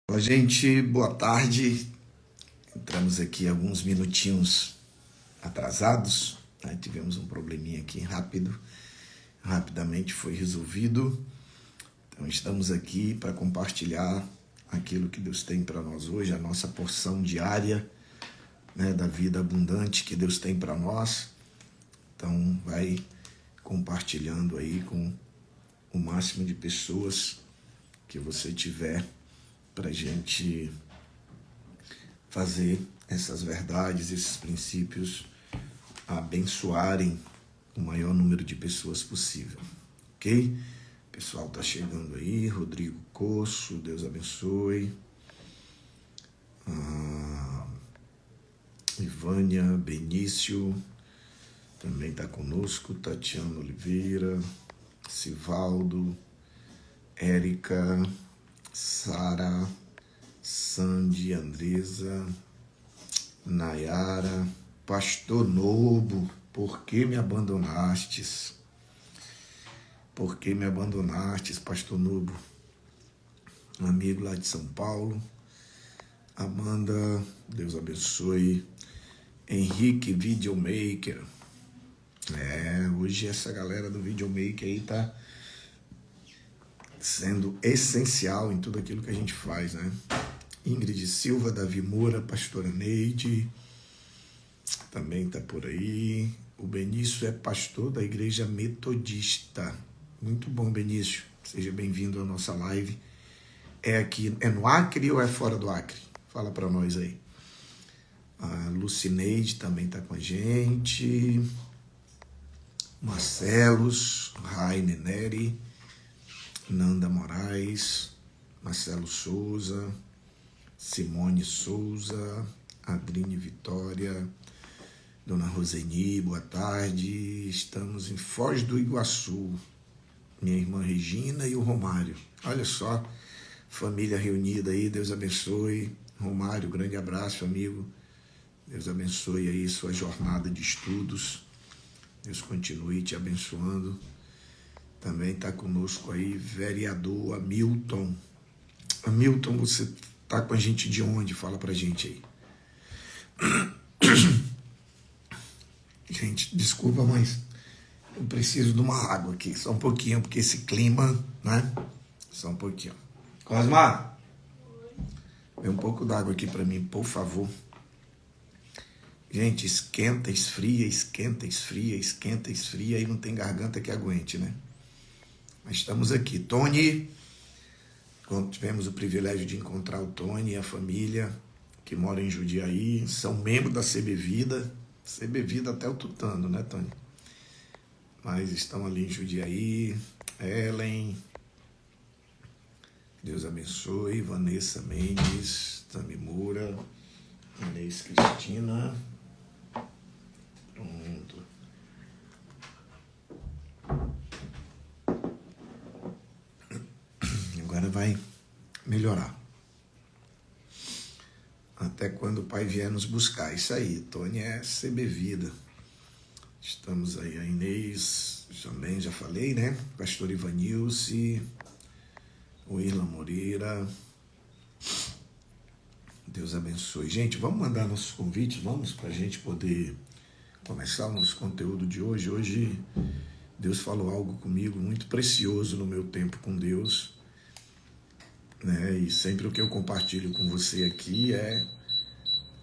Fala, gente, boa tarde. Entramos aqui alguns minutinhos atrasados, né? Tivemos um probleminha aqui rapidamente foi resolvido. Então estamos aqui para compartilhar aquilo que Deus tem para nós hoje, a nossa porção diária, né, da vida abundante que Deus tem para nós. Então vai compartilhando aí com o máximo de pessoas que você tiver para a gente fazer essas verdades, esses princípios abençoarem o maior número de pessoas possível, ok? O pessoal tá chegando aí, Rodrigo Coço, Deus abençoe. Ivânia Benício também está conosco, Tatiana Oliveira, Sivaldo, Érica, Sara, Sandy, Andresa, Nayara, Pastor Nobo, por que me abandonastes? Por que me abandonastes, Pastor Nobo? Um amigo lá de São Paulo. Amanda, Deus abençoe. Henrique, Videomaker. Hoje essa galera do Videomaker aí tá sendo essencial em tudo aquilo que a gente faz, né? Ingrid Silva, Davi Moura, Pastora Neide, também tá por aí. O Benício é pastor da Igreja Metodista. Muito bom, Benício. Seja bem-vindo à nossa live. É no Acre ou é fora do Acre? Fala para nós aí. A Lucineide também tá com a gente. Marcelos, Raine Neri, Nanda Moraes, Marcelo Souza, Simone Souza, Adrine Vitória, Dona Roseni, boa tarde. Estamos em Foz do Iguaçu. Minha irmã Regina e o Romário. Olha só, família reunida aí, Deus abençoe. Romário, grande abraço, amigo. Deus abençoe aí sua jornada de estudos. Deus continue te abençoando. Também está conosco aí, vereador Hamilton. Hamilton, você está com a gente de onde? Fala pra gente aí. Gente, desculpa, mas eu preciso de uma água aqui, só um pouquinho, porque esse clima, né? Só um pouquinho. Cosma, dê um pouco d'água aqui para mim, por favor. Gente, esquenta, esfria, esquenta, esfria, esquenta, esfria, e não tem garganta que aguente, né? Mas estamos aqui. Tony, quando tivemos o privilégio de encontrar o Tony e a família que mora em Jundiaí, são membros da CB Vida. CB Vida até o tutano, né, Tony? Mas estão ali em Jundiaí. Ellen, Deus abençoe. Vanessa Mendes, Tami Moura, Inês Cristina. Pronto. Agora vai melhorar. Até quando o Pai vier nos buscar. Isso aí, Tony é CB Vida. Estamos aí, a Inês, também já falei, né? Pastor Ivanilce, o Irla Moreira. Deus abençoe. Gente, vamos mandar nossos convites, vamos, para a gente poder começar o nosso conteúdo de hoje. Hoje, Deus falou algo comigo muito precioso no meu tempo com Deus, né? E sempre o que eu compartilho com você aqui é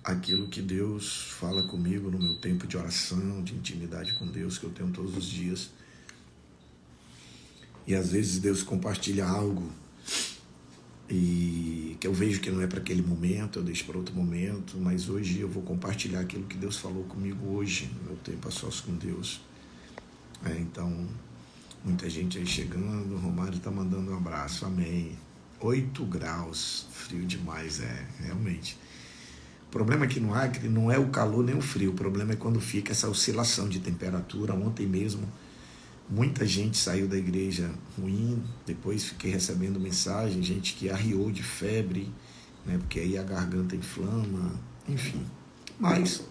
aquilo que Deus fala comigo no meu tempo de oração, de intimidade com Deus, que eu tenho todos os dias. E às vezes Deus compartilha algo e que eu vejo que não é para aquele momento, eu deixo para outro momento, mas hoje eu vou compartilhar aquilo que Deus falou comigo hoje, no meu tempo a sós com Deus. Então, muita gente aí chegando, o Romário está mandando um abraço, amém. 8 graus, frio demais, realmente. O problema aqui no Acre não é o calor nem o frio, o problema é quando fica essa oscilação de temperatura. Ontem mesmo, muita gente saiu da igreja ruim, depois fiquei recebendo mensagem, gente que arriou de febre, né, porque aí a garganta inflama, enfim. Mas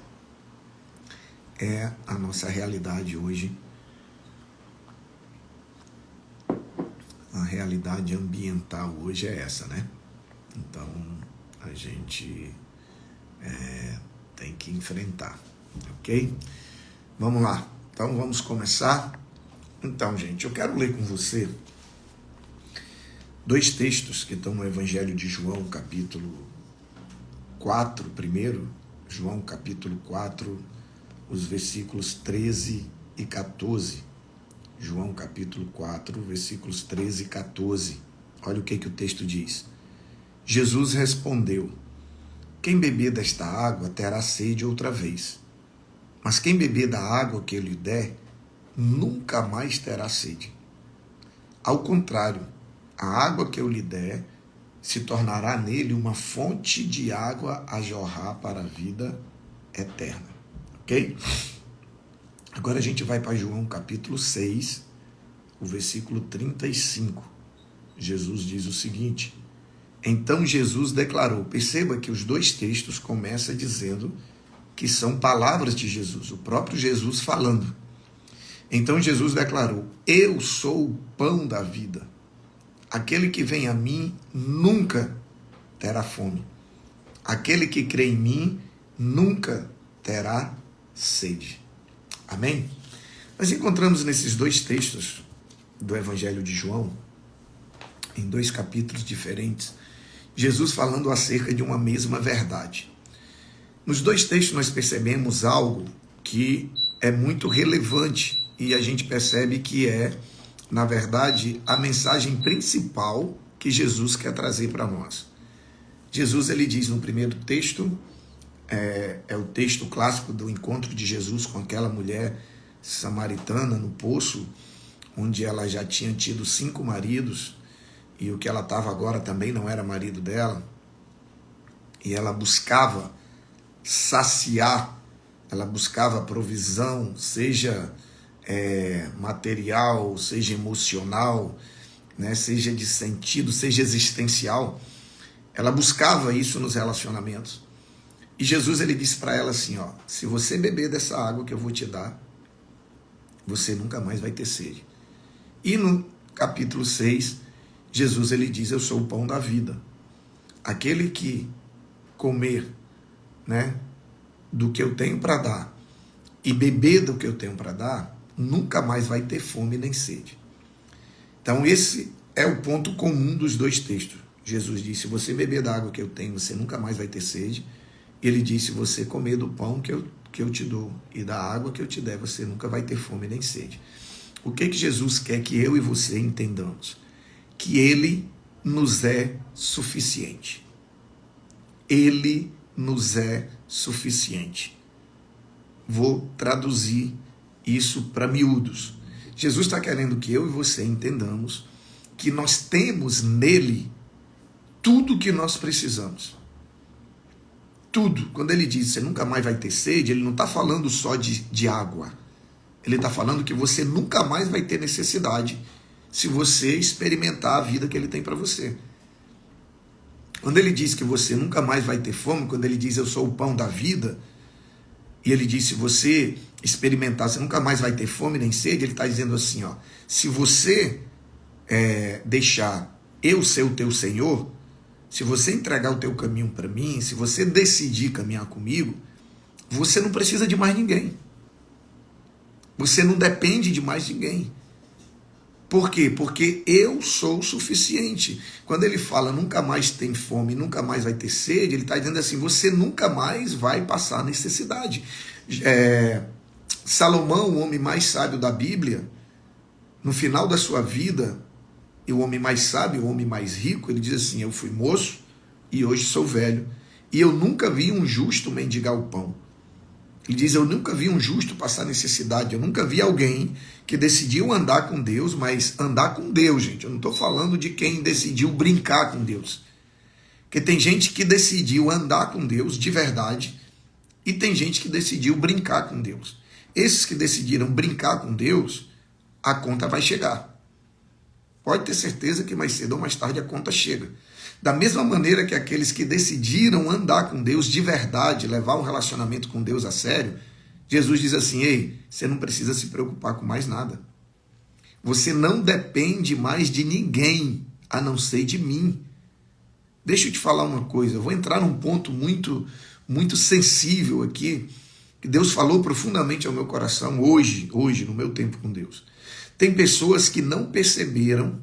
é a nossa realidade hoje. A realidade ambiental hoje é essa, né? Então, a gente tem que enfrentar, ok? Vamos lá. Então, vamos começar. Então, gente, eu quero ler com você 2 textos que estão no Evangelho de João, capítulo 4, primeiro, João, capítulo 4, os versículos 13 e 14. João, capítulo 4, versículos 13 e 14. Olha o que o texto diz. Jesus respondeu: quem beber desta água terá sede outra vez, mas quem beber da água que eu lhe der, nunca mais terá sede. Ao contrário, a água que eu lhe der se tornará nele uma fonte de água a jorrar para a vida eterna. Ok? Agora a gente vai para João capítulo 6, o versículo 35. Jesus diz o seguinte: então Jesus declarou, perceba que os 2 textos começam dizendo que são palavras de Jesus, o próprio Jesus falando. Então Jesus declarou: eu sou o pão da vida. Aquele que vem a mim nunca terá fome. Aquele que crê em mim nunca terá sede. Amém? Nós encontramos nesses 2 textos do Evangelho de João, em 2 capítulos diferentes, Jesus falando acerca de uma mesma verdade. Nos 2 textos nós percebemos algo que é muito relevante e a gente percebe que é, na verdade, a mensagem principal que Jesus quer trazer para nós. Jesus, ele diz no primeiro texto, é o texto clássico do encontro de Jesus com aquela mulher samaritana no poço, onde ela já tinha tido 5 maridos, e o que ela estava agora também não era marido dela, e ela buscava saciar, ela buscava provisão, seja material, seja emocional, né, seja de sentido, seja existencial. Ela buscava isso nos relacionamentos. E Jesus, ele disse para ela assim, ó, se você beber dessa água que eu vou te dar, você nunca mais vai ter sede. E no capítulo 6, Jesus, ele diz, eu sou o pão da vida. Aquele que comer, né, do que eu tenho para dar e beber do que eu tenho para dar, nunca mais vai ter fome nem sede. Então esse é o ponto comum dos 2 textos. Jesus disse, se você beber da água que eu tenho, você nunca mais vai ter sede. E ele disse, se você comer do pão que eu te dou e da água que eu te der, você nunca vai ter fome nem sede. O que Jesus quer que eu e você entendamos? Que ele nos é suficiente. Ele nos é suficiente. Vou traduzir isso para miúdos. Jesus está querendo que eu e você entendamos que nós temos nele tudo que nós precisamos. Tudo. Quando ele diz você nunca mais vai ter sede, ele não está falando só de água. Ele está falando que você nunca mais vai ter necessidade se você experimentar a vida que ele tem para você. Quando ele diz que você nunca mais vai ter fome, quando ele diz eu sou o pão da vida, e ele diz se você experimentar, você nunca mais vai ter fome nem sede, ele está dizendo assim, ó, se você deixar eu ser o teu Senhor, se você entregar o teu caminho para mim, se você decidir caminhar comigo, você não precisa de mais ninguém. Você não depende de mais ninguém. Por quê? Porque eu sou o suficiente. Quando ele fala nunca mais tem fome, nunca mais vai ter sede, ele está dizendo assim, você nunca mais vai passar necessidade. Salomão, o homem mais sábio da Bíblia, no final da sua vida, e o homem mais sábio, o homem mais rico, ele diz assim, eu fui moço e hoje sou velho, e eu nunca vi um justo mendigar o pão. Ele diz, eu nunca vi um justo passar necessidade, eu nunca vi alguém que decidiu andar com Deus, mas andar com Deus, gente, eu não estou falando de quem decidiu brincar com Deus. Porque tem gente que decidiu andar com Deus de verdade, e tem gente que decidiu brincar com Deus. Esses que decidiram brincar com Deus, a conta vai chegar. Pode ter certeza que mais cedo ou mais tarde a conta chega. Da mesma maneira que aqueles que decidiram andar com Deus de verdade, levar um relacionamento com Deus a sério, Jesus diz assim, ei, você não precisa se preocupar com mais nada. Você não depende mais de ninguém, a não ser de mim. Deixa eu te falar uma coisa, eu vou entrar num ponto muito sensível aqui, que Deus falou profundamente ao meu coração hoje, no meu tempo com Deus. Tem pessoas que não perceberam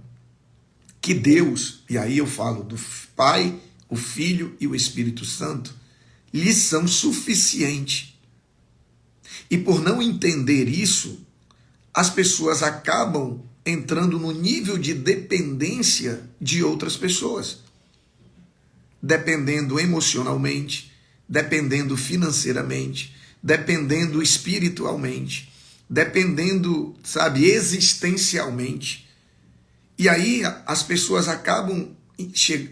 que Deus, e aí eu falo do Pai, o Filho e o Espírito Santo, lhes são suficiente. E por não entender isso, as pessoas acabam entrando no nível de dependência de outras pessoas. Dependendo emocionalmente, dependendo financeiramente, dependendo espiritualmente, dependendo, existencialmente. E aí as pessoas acabam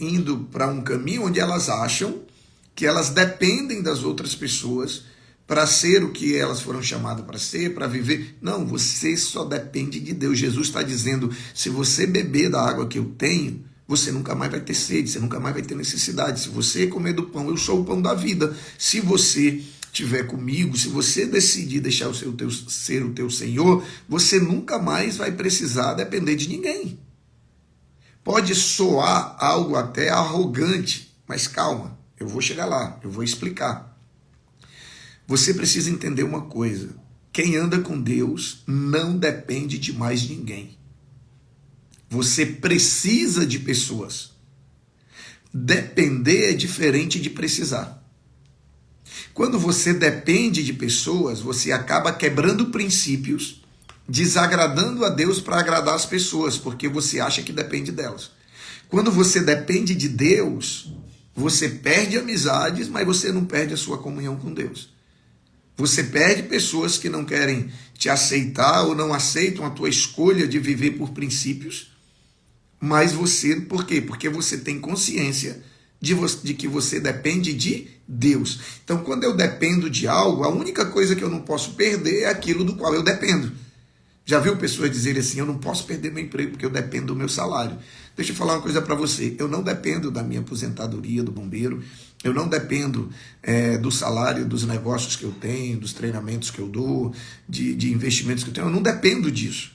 indo para um caminho onde elas acham que elas dependem das outras pessoas para ser o que elas foram chamadas para ser, para viver. Não, você só depende de Deus. Jesus está dizendo, se você beber da água que eu tenho, você nunca mais vai ter sede, você nunca mais vai ter necessidade. Se você comer do pão, eu sou o pão da vida. Se você estiver comigo, se você decidir deixar ser o teu Senhor, você nunca mais vai precisar depender de ninguém. Pode soar algo até arrogante, mas calma, eu vou chegar lá, eu vou explicar. Você precisa entender uma coisa, quem anda com Deus não depende de mais ninguém. Você precisa de pessoas. Depender é diferente de precisar. Quando você depende de pessoas, você acaba quebrando princípios, desagradando a Deus para agradar as pessoas, porque você acha que depende delas. Quando você depende de Deus, você perde amizades, mas você não perde a sua comunhão com Deus. Você perde pessoas que não querem te aceitar ou não aceitam a tua escolha de viver por princípios, mas você, por quê? Porque você tem consciência de que você depende de Deus. Então, quando eu dependo de algo, a única coisa que eu não posso perder é aquilo do qual eu dependo. Já viu pessoas dizerem assim, eu não posso perder meu emprego porque eu dependo do meu salário. Deixa eu falar uma coisa para você, eu não dependo da minha aposentadoria do bombeiro, eu não dependo do salário, dos negócios que eu tenho, dos treinamentos que eu dou, de investimentos que eu tenho, eu não dependo disso.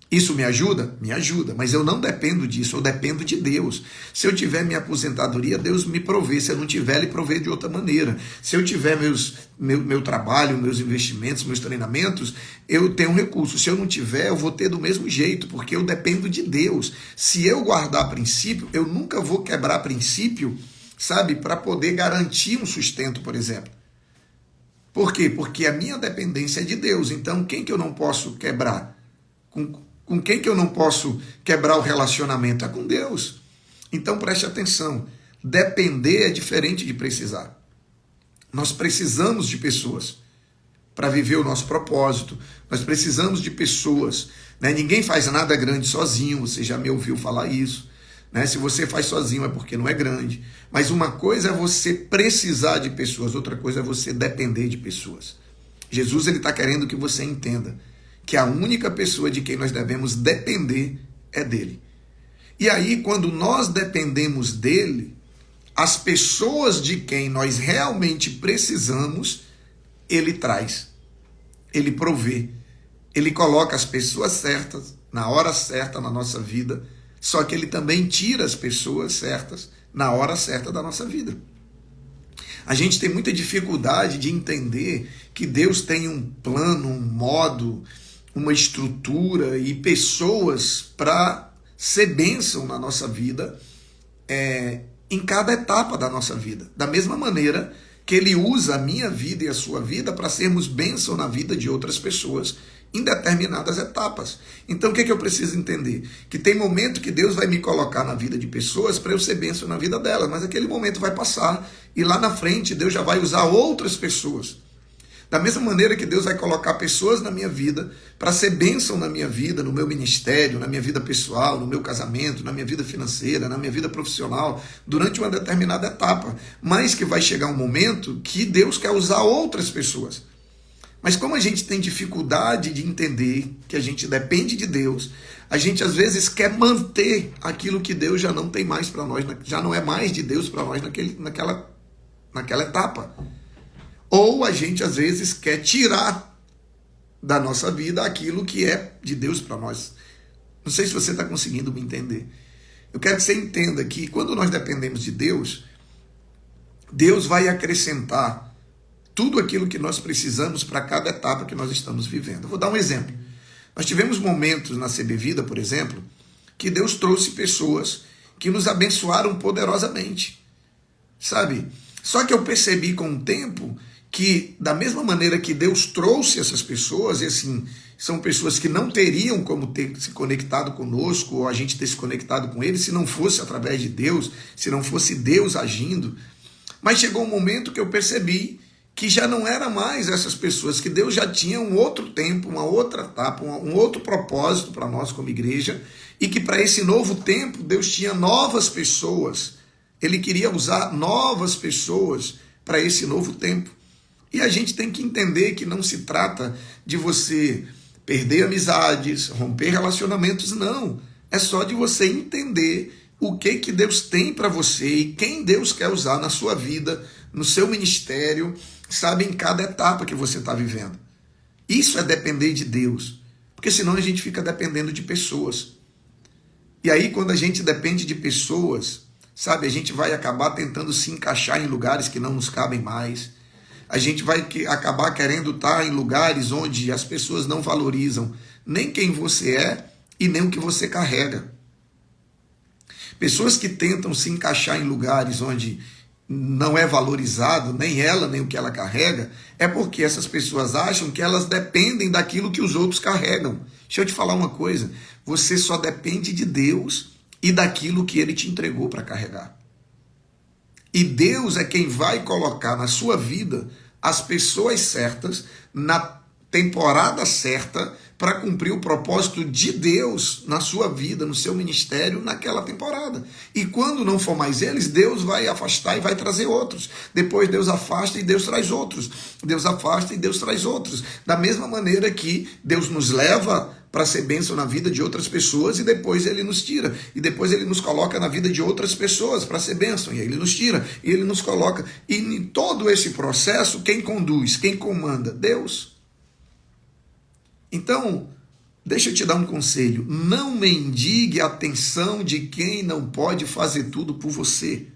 Isso me ajuda? Me ajuda, mas eu não dependo disso, eu dependo de Deus. Se eu tiver minha aposentadoria, Deus me provê. Se eu não tiver, Ele provê de outra maneira. Se eu tiver meu trabalho, meus investimentos, meus treinamentos, eu tenho um recurso. Se eu não tiver, eu vou ter do mesmo jeito, porque eu dependo de Deus. Se eu guardar princípio, eu nunca vou quebrar princípio, para poder garantir um sustento, por exemplo. Por quê? Porque a minha dependência é de Deus. Então, quem que eu não posso quebrar? Com quem que eu não posso quebrar o relacionamento? É com Deus. Então preste atenção, depender é diferente de precisar. Nós precisamos de pessoas para viver o nosso propósito, nós precisamos de pessoas. Ninguém faz nada grande sozinho, você já me ouviu falar isso. Se você faz sozinho é porque não é grande. Mas uma coisa é você precisar de pessoas, outra coisa é você depender de pessoas. Jesus está querendo que você entenda que a única pessoa de quem nós devemos depender é dele. E aí, quando nós dependemos dele, as pessoas de quem nós realmente precisamos, ele traz, ele provê, ele coloca as pessoas certas, na hora certa na nossa vida, só que ele também tira as pessoas certas na hora certa da nossa vida. A gente tem muita dificuldade de entender que Deus tem um plano, um modo, uma estrutura e pessoas para ser bênção na nossa vida, em cada etapa da nossa vida. Da mesma maneira que Ele usa a minha vida e a sua vida para sermos bênção na vida de outras pessoas em determinadas etapas. Então o que eu preciso entender? Que tem momento que Deus vai me colocar na vida de pessoas para eu ser bênção na vida delas, mas aquele momento vai passar e lá na frente Deus já vai usar outras pessoas. Da mesma maneira que Deus vai colocar pessoas na minha vida para ser bênção na minha vida, no meu ministério, na minha vida pessoal, no meu casamento, na minha vida financeira, na minha vida profissional, durante uma determinada etapa. Mas que vai chegar um momento que Deus quer usar outras pessoas. Mas como a gente tem dificuldade de entender que a gente depende de Deus, a gente às vezes quer manter aquilo que Deus já não tem mais para nós, já não é mais de Deus para nós naquela etapa. Ou a gente às vezes quer tirar da nossa vida aquilo que é de Deus para nós. Não sei se você está conseguindo me entender. Eu quero que você entenda que quando nós dependemos de Deus, Deus vai acrescentar tudo aquilo que nós precisamos para cada etapa que nós estamos vivendo. Eu vou dar um exemplo. Nós tivemos momentos na CB Vida, por exemplo, que Deus trouxe pessoas que nos abençoaram poderosamente, sabe? Só que eu percebi com o tempo que, da mesma maneira que Deus trouxe essas pessoas, e assim, são pessoas que não teriam como ter se conectado conosco, ou a gente ter se conectado com eles, se não fosse através de Deus, se não fosse Deus agindo. Mas chegou um momento que eu percebi que já não era mais essas pessoas, que Deus já tinha um outro tempo, uma outra etapa, um outro propósito para nós como igreja, e que para esse novo tempo Deus tinha novas pessoas. Ele queria usar novas pessoas para esse novo tempo. E a gente tem que entender que não se trata de você perder amizades, romper relacionamentos, não. É só de você entender o que Deus tem para você e quem Deus quer usar na sua vida, no seu ministério, sabe, em cada etapa que você está vivendo. Isso é depender de Deus, porque senão a gente fica dependendo de pessoas. E aí, quando a gente depende de pessoas, sabe, a gente vai acabar tentando se encaixar em lugares que não nos cabem mais. A gente vai acabar querendo estar em lugares onde as pessoas não valorizam nem quem você é e nem o que você carrega. Pessoas que tentam se encaixar em lugares onde não é valorizado, nem ela, nem o que ela carrega, é porque essas pessoas acham que elas dependem daquilo que os outros carregam. Deixa eu te falar uma coisa, você só depende de Deus e daquilo que Ele te entregou para carregar. E Deus é quem vai colocar na sua vida as pessoas certas, na temporada certa, para cumprir o propósito de Deus na sua vida, no seu ministério, naquela temporada. E quando não for mais eles, Deus vai afastar e vai trazer outros. Depois Deus afasta e Deus traz outros. Deus afasta e Deus traz outros. Da mesma maneira que Deus nos leva para ser bênção na vida de outras pessoas e depois Ele nos tira. E depois Ele nos coloca na vida de outras pessoas para ser bênção. E aí Ele nos tira e Ele nos coloca. E em todo esse processo, quem conduz, quem comanda? Deus. Então, deixa eu te dar um conselho. Não mendigue a atenção de quem não pode fazer tudo por você.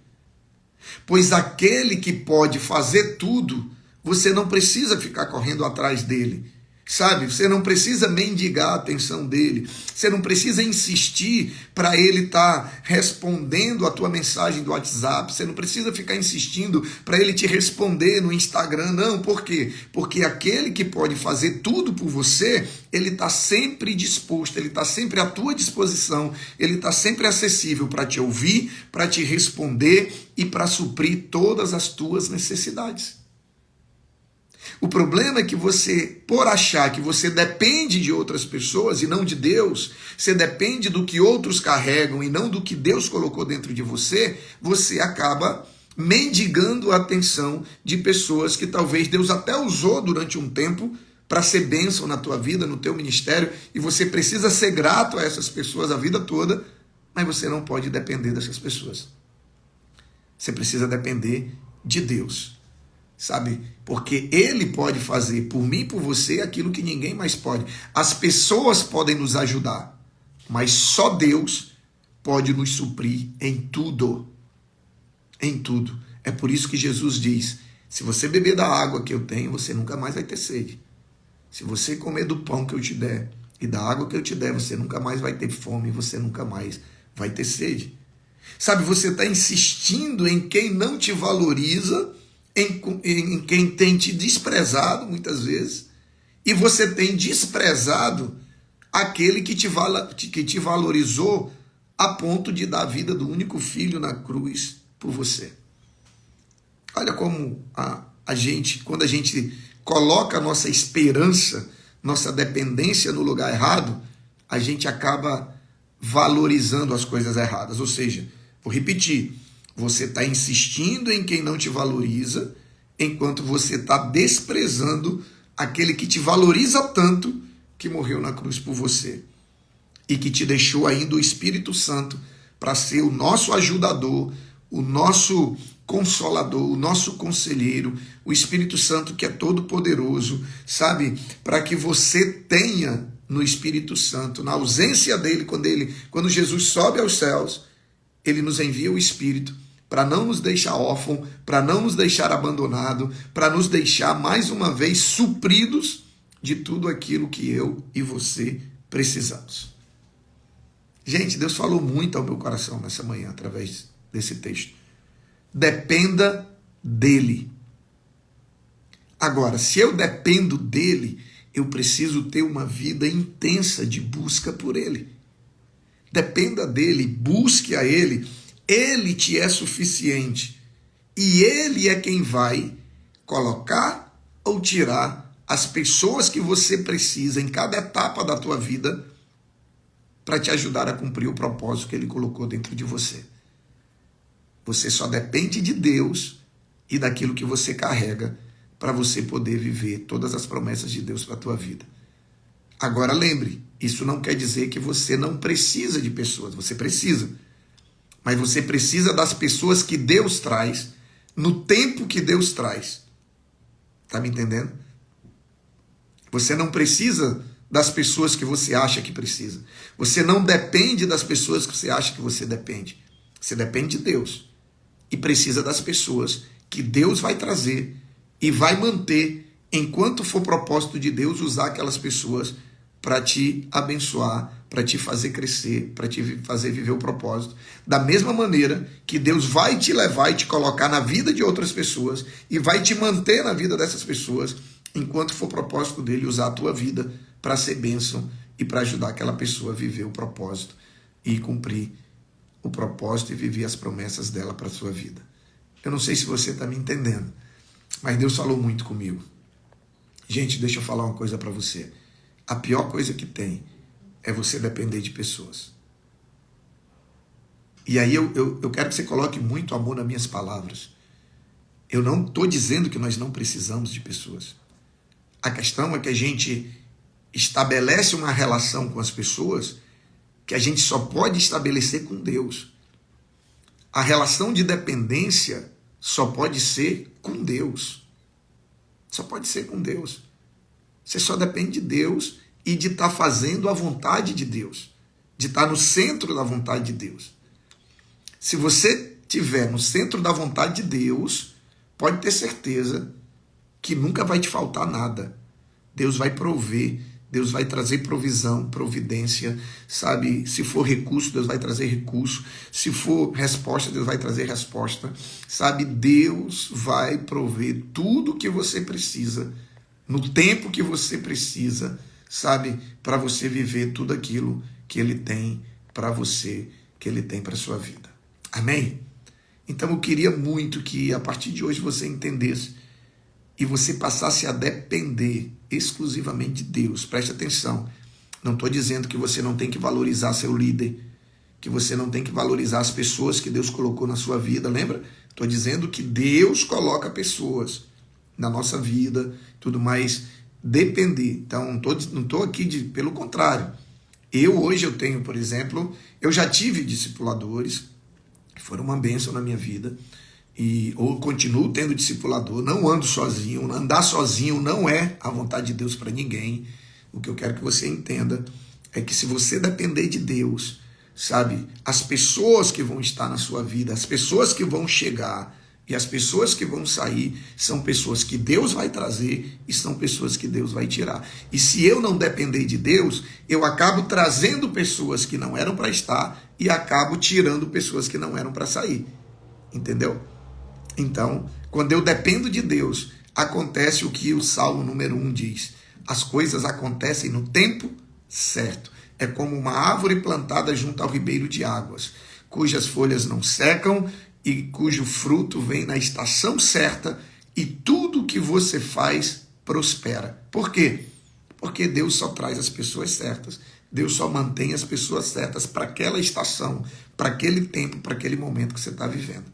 Pois aquele que pode fazer tudo, você não precisa ficar correndo atrás dele. Sabe, você não precisa mendigar a atenção dele, você não precisa insistir para ele estar respondendo a tua mensagem do WhatsApp, você não precisa ficar insistindo para ele te responder no Instagram, não, por quê? Porque aquele que pode fazer tudo por você, ele está sempre disposto, ele está sempre à tua disposição, ele está sempre acessível para te ouvir, para te responder e para suprir todas as tuas necessidades. O problema é que você, por achar que você depende de outras pessoas e não de Deus, você depende do que outros carregam e não do que Deus colocou dentro de você, você acaba mendigando a atenção de pessoas que talvez Deus até usou durante um tempo para ser bênção na tua vida, no teu ministério, e você precisa ser grato a essas pessoas a vida toda, mas você não pode depender dessas pessoas. Você precisa depender de Deus. Sabe? Porque Ele pode fazer por mim e por você aquilo que ninguém mais pode. As pessoas podem nos ajudar, mas só Deus pode nos suprir em tudo. Em tudo. É por isso que Jesus diz, se você beber da água que eu tenho, você nunca mais vai ter sede. Se você comer do pão que eu te der e da água que eu te der, você nunca mais vai ter fome, você nunca mais vai ter sede. Sabe, você está insistindo em quem não te valoriza, em quem tem te desprezado muitas vezes, e você tem desprezado aquele que te valorizou a ponto de dar a vida do único filho na cruz por você. Olha como a gente, quando a gente coloca a nossa esperança, nossa dependência no lugar errado, a gente acaba valorizando as coisas erradas. Ou seja, vou repetir, você está insistindo em quem não te valoriza, enquanto você está desprezando aquele que te valoriza tanto, que morreu na cruz por você. E que te deixou ainda o Espírito Santo para ser o nosso ajudador, o nosso consolador, o nosso conselheiro, o Espírito Santo que é todo poderoso, sabe? Para que você tenha no Espírito Santo, na ausência dele, quando Jesus sobe aos céus, Ele nos envia o Espírito para não nos deixar órfãos, para não nos deixar abandonados, para nos deixar, mais uma vez, supridos de tudo aquilo que eu e você precisamos. Gente, Deus falou muito ao meu coração nessa manhã, através desse texto. Dependa dele. Agora, se eu dependo dele, eu preciso ter uma vida intensa de busca por ele. Dependa dele, busque a ele. Ele te é suficiente. E ele é quem vai colocar ou tirar as pessoas que você precisa em cada etapa da tua vida para te ajudar a cumprir o propósito que ele colocou dentro de você. Você só depende de Deus e daquilo que você carrega para você poder viver todas as promessas de Deus para a tua vida. Agora lembre, isso não quer dizer que você não precisa de pessoas, você precisa. Mas você precisa das pessoas que Deus traz, no tempo que Deus traz. Tá me entendendo? Você não precisa das pessoas que você acha que precisa. Você não depende das pessoas que você acha que você depende. Você depende de Deus. E precisa das pessoas que Deus vai trazer e vai manter enquanto for propósito de Deus usar aquelas pessoas para te abençoar, para te fazer crescer, para te fazer viver o propósito. Da mesma maneira que Deus vai te levar e te colocar na vida de outras pessoas e vai te manter na vida dessas pessoas enquanto for propósito dele usar a tua vida para ser bênção e para ajudar aquela pessoa a viver o propósito e cumprir o propósito e viver as promessas dela para a sua vida. Eu não sei se você está me entendendo, mas Deus falou muito comigo. Gente, deixa eu falar uma coisa para você. A pior coisa que tem é você depender de pessoas. E aí eu quero que você coloque muito amor nas minhas palavras. Eu não estou dizendo que nós não precisamos de pessoas. A questão é que a gente estabelece uma relação com as pessoas que a gente só pode estabelecer com Deus. A relação de dependência só pode ser com Deus. Só pode ser com Deus. Você só depende de Deus e de estar fazendo a vontade de Deus. De estar no centro da vontade de Deus. Se você estiver no centro da vontade de Deus, pode ter certeza que nunca vai te faltar nada. Deus vai prover, Deus vai trazer provisão, providência, sabe? Se for recurso, Deus vai trazer recurso. Se for resposta, Deus vai trazer resposta. Sabe? Deus vai prover tudo o que você precisa, no tempo que você precisa, sabe? Para você viver tudo aquilo que Ele tem para você, que Ele tem para a sua vida. Amém? Então eu queria muito que a partir de hoje você entendesse e você passasse a depender exclusivamente de Deus. Preste atenção. Não estou dizendo que você não tem que valorizar seu líder, que você não tem que valorizar as pessoas que Deus colocou na sua vida, lembra? Estou dizendo que Deus coloca pessoas na nossa vida, tudo mais, depender. Então, não estou aqui, pelo contrário. Hoje eu tenho, por exemplo, eu já tive discipuladores, que foram uma bênção na minha vida, ou continuo tendo discipulador, não ando sozinho, andar sozinho não é a vontade de Deus para ninguém. O que eu quero que você entenda é que se você depender de Deus, sabe, as pessoas que vão estar na sua vida, as pessoas que vão chegar e as pessoas que vão sair, são pessoas que Deus vai trazer e são pessoas que Deus vai tirar. E se eu não depender de Deus, eu acabo trazendo pessoas que não eram para estar e acabo tirando pessoas que não eram para sair. Entendeu? Então, quando eu dependo de Deus, acontece o que o Salmo número 1 diz. As coisas acontecem no tempo certo. É como uma árvore plantada junto ao ribeiro de águas, cujas folhas não secam e cujo fruto vem na estação certa, e tudo que você faz prospera. Por quê? Porque Deus só traz as pessoas certas. Deus só mantém as pessoas certas para aquela estação, para aquele tempo, para aquele momento que você está vivendo.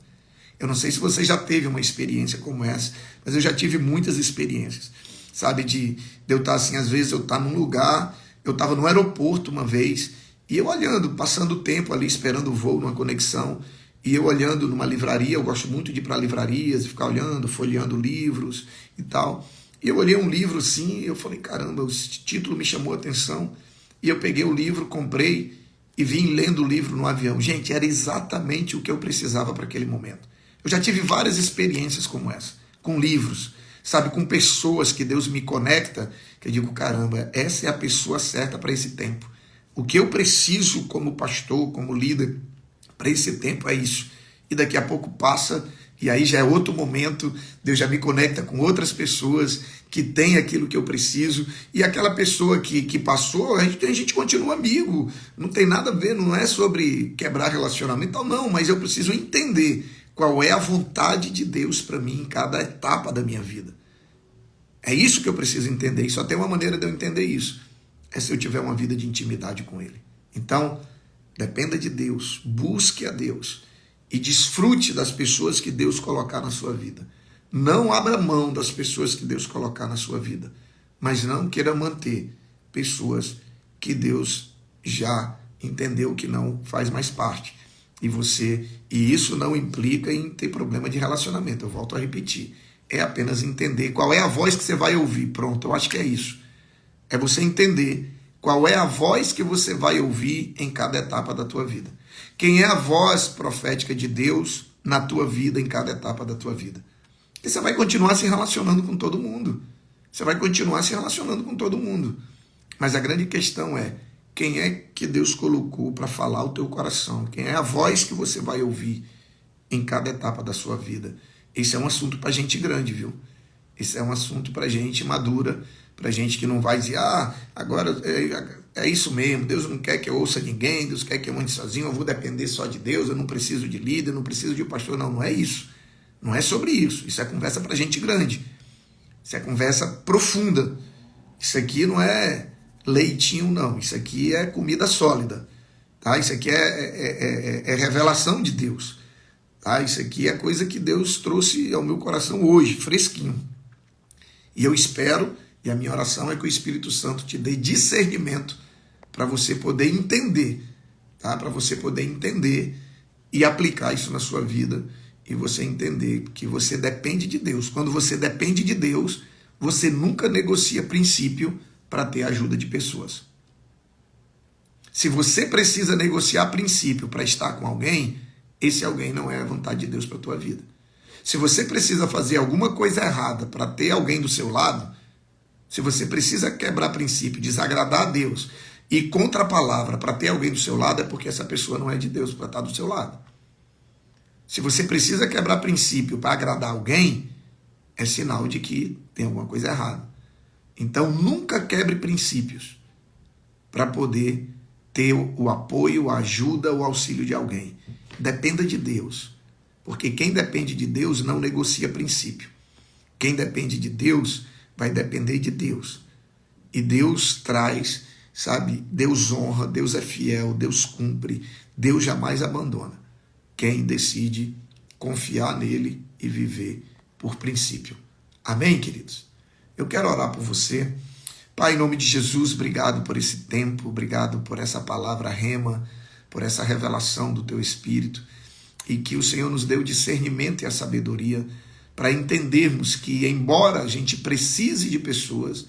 Eu não sei se você já teve uma experiência como essa, mas eu já tive muitas experiências, sabe, de eu estar assim, às vezes eu estar num lugar, eu estava no aeroporto uma vez, e eu olhando, passando o tempo ali, esperando o voo, numa conexão, e eu olhando numa livraria, eu gosto muito de ir para livrarias, e ficar olhando, folheando livros e tal, e eu olhei um livro assim, e eu falei, caramba, esse título me chamou a atenção, e eu peguei o livro, comprei, e vim lendo o livro no avião. Gente, era exatamente o que eu precisava para aquele momento. Eu já tive várias experiências como essa, com livros, sabe, com pessoas que Deus me conecta, que eu digo, caramba, essa é a pessoa certa para esse tempo. O que eu preciso como pastor, como líder, para esse tempo é isso. E daqui a pouco passa, e aí já é outro momento, Deus já me conecta com outras pessoas que têm aquilo que eu preciso, e aquela pessoa que passou, a gente continua amigo, não tem nada a ver, não é sobre quebrar relacionamento, não, mas eu preciso entender qual é a vontade de Deus para mim em cada etapa da minha vida. É isso que eu preciso entender, e só tem uma maneira de eu entender isso, é se eu tiver uma vida de intimidade com Ele. Então, dependa de Deus, busque a Deus e desfrute das pessoas que Deus colocar na sua vida. Não abra mão das pessoas que Deus colocar na sua vida, mas não queira manter pessoas que Deus já entendeu que não faz mais parte. E isso não implica em ter problema de relacionamento, eu volto a repetir. É apenas entender qual é a voz que você vai ouvir. Pronto, eu acho que é isso. É você entender qual é a voz que você vai ouvir em cada etapa da tua vida. Quem é a voz profética de Deus na tua vida, em cada etapa da tua vida. E você vai continuar se relacionando com todo mundo. Você vai continuar se relacionando com todo mundo. Mas a grande questão é, quem é que Deus colocou para falar o teu coração? Quem é a voz que você vai ouvir em cada etapa da sua vida? Esse é um assunto para gente grande, viu? Esse é um assunto para gente madura, para gente que não vai dizer, agora é isso mesmo, Deus não quer que eu ouça ninguém, Deus quer que eu ande sozinho, eu vou depender só de Deus, eu não preciso de líder, eu não preciso de pastor. Não, não é isso. Não é sobre isso. Isso é conversa para gente grande. Isso é conversa profunda. Isso aqui não é leitinho, não. Isso aqui é comida sólida. Tá? Isso aqui é revelação de Deus. Tá? Isso aqui é coisa que Deus trouxe ao meu coração hoje, fresquinho. E eu espero, e a minha oração é que o Espírito Santo te dê discernimento para você poder entender, tá? Para você poder entender e aplicar isso na sua vida e você entender que você depende de Deus. Quando você depende de Deus, você nunca negocia princípio para ter ajuda de pessoas. Se você precisa negociar princípio para estar com alguém, esse alguém não é a vontade de Deus para a tua vida. Se você precisa fazer alguma coisa errada para ter alguém do seu lado, se você precisa quebrar princípio, desagradar a Deus e contra a palavra para ter alguém do seu lado, é porque essa pessoa não é de Deus para estar do seu lado. Se você precisa quebrar princípio para agradar alguém, é sinal de que tem alguma coisa errada. Então, nunca quebre princípios para poder ter o apoio, a ajuda, o auxílio de alguém. Dependa de Deus. Porque quem depende de Deus não negocia princípio. Quem depende de Deus vai depender de Deus. E Deus traz, sabe? Deus honra, Deus é fiel, Deus cumpre, Deus jamais abandona. Quem decide confiar nele e viver por princípio. Amém, queridos? Eu quero orar por você. Pai, em nome de Jesus, obrigado por esse tempo, obrigado por essa palavra rema, por essa revelação do teu Espírito. E que o Senhor nos dê o discernimento e a sabedoria para entendermos que, embora a gente precise de pessoas,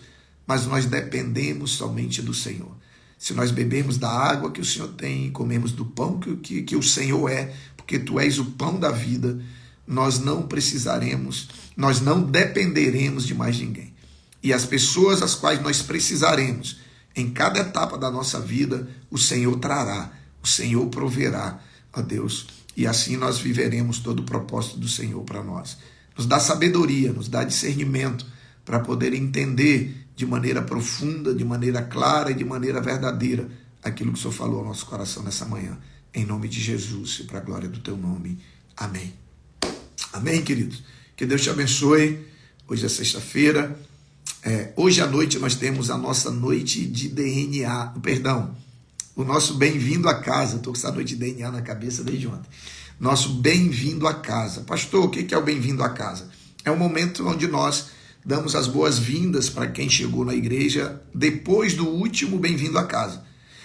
mas nós dependemos somente do Senhor. Se nós bebermos da água que o Senhor tem e comemos do pão que o Senhor é, porque Tu és o pão da vida, nós não precisaremos, nós não dependeremos de mais ninguém. E as pessoas às quais nós precisaremos, em cada etapa da nossa vida, o Senhor trará, o Senhor proverá, ó Deus. E assim nós viveremos todo o propósito do Senhor para nós. Nos dá sabedoria, nos dá discernimento para poder entender de maneira profunda, de maneira clara e de maneira verdadeira aquilo que o Senhor falou ao nosso coração nessa manhã. Em nome de Jesus e para a glória do Teu nome. Amém. Amém, queridos? Que Deus te abençoe. Hoje é sexta-feira. Hoje à noite nós temos a nossa noite de DNA, o nosso bem-vindo a casa. Estou com essa noite de DNA na cabeça desde ontem. Nosso bem-vindo a casa. Pastor, o que é o bem-vindo a casa? É um momento onde nós damos as boas-vindas para quem chegou na igreja depois do último bem-vindo a casa.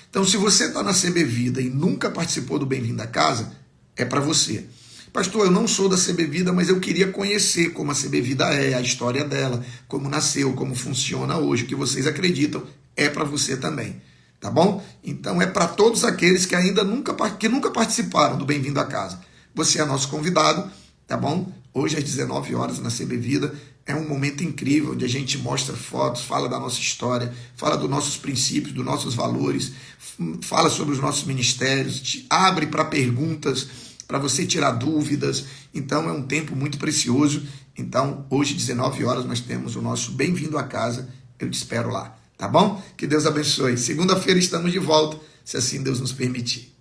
Então, se você está na CB Vida e nunca participou do bem-vindo a casa, é para você. Pastor, eu não sou da CB Vida, mas eu queria conhecer como a CB Vida é, a história dela, como nasceu, como funciona hoje, o que vocês acreditam, é para você também. tá bom? Então é para todos aqueles que ainda nunca participaram do Bem-vindo a Casa. Você é nosso convidado, tá bom? Hoje às 19 horas na CB Vida é um momento incrível onde a gente mostra fotos, fala da nossa história, fala dos nossos princípios, dos nossos valores, fala sobre os nossos ministérios, te abre para perguntas, para você tirar dúvidas. Então é um tempo muito precioso. Então hoje 19 horas nós temos o nosso Bem-vindo a Casa. Eu te espero lá, tá bom? Que Deus abençoe. Segunda-feira estamos de volta, se assim Deus nos permitir.